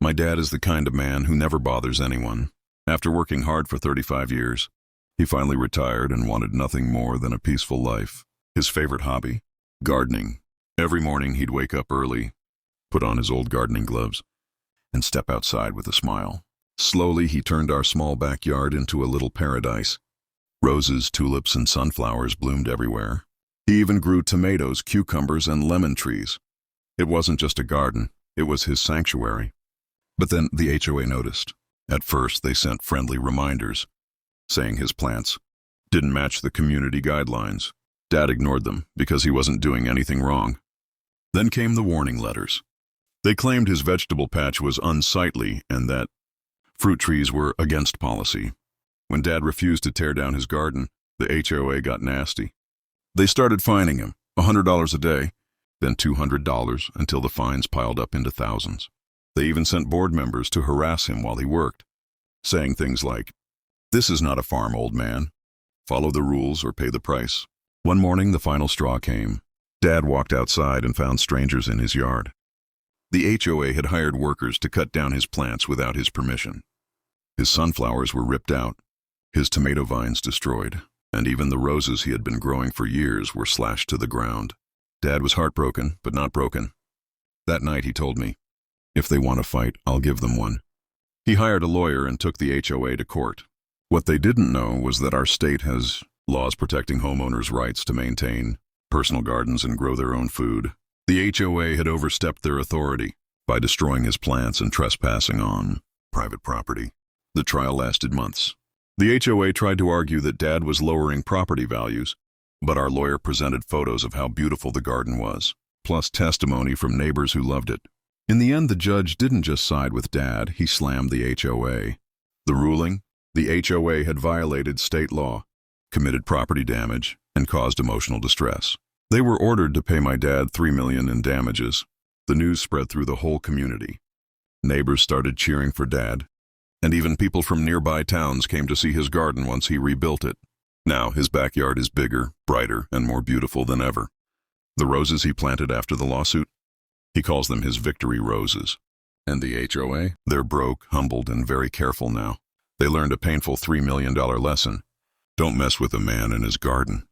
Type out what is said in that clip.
My dad is the kind of man who never bothers anyone. After working hard for 35 years, he finally retired and wanted nothing more than a peaceful life. His favorite hobby? Gardening. Every morning he'd wake up early, put on his old gardening gloves, and step outside with a smile. Slowly he turned our small backyard into a little paradise. Roses, tulips, and sunflowers bloomed everywhere. He even grew tomatoes, cucumbers, and lemon trees. It wasn't just a garden, it was his sanctuary. But then the HOA noticed. At first they sent friendly reminders, saying his plants didn't match the community guidelines. Dad ignored them because he wasn't doing anything wrong. Then came the warning letters. They claimed his vegetable patch was unsightly and that fruit trees were against policy. When Dad refused to tear down his garden, the HOA got nasty. They started fining him, $100 a day, then $200 until the fines piled up into thousands. They even sent board members to harass him while he worked, saying things like, "This is not a farm, old man. Follow the rules or pay the price." One morning, the final straw came. Dad walked outside and found strangers in his yard. The HOA had hired workers to cut down his plants without his permission. His sunflowers were ripped out, his tomato vines destroyed, and even the roses he had been growing for years were slashed to the ground. Dad was heartbroken, but not broken. That night he told me, "If they want to fight, I'll give them one." He hired a lawyer and took the HOA to court. What they didn't know was that our state has laws protecting homeowners' rights to maintain personal gardens and grow their own food. The HOA had overstepped their authority by destroying his plants and trespassing on private property. The trial lasted months. The HOA tried to argue that Dad was lowering property values, but our lawyer presented photos of how beautiful the garden was, plus testimony from neighbors who loved it. In the end, the judge didn't just side with Dad, he slammed the HOA. The ruling? The HOA had violated state law, committed property damage, and caused emotional distress. They were ordered to pay my dad $3 million in damages. The news spread through the whole community. Neighbors started cheering for Dad, and even people from nearby towns came to see his garden once he rebuilt it. Now his backyard is bigger, brighter, and more beautiful than ever. The roses he planted after the lawsuit? He calls them his victory roses. And the HOA? They're broke, humbled, and very careful now. They learned a painful $3 million lesson. Don't mess with a man in his garden.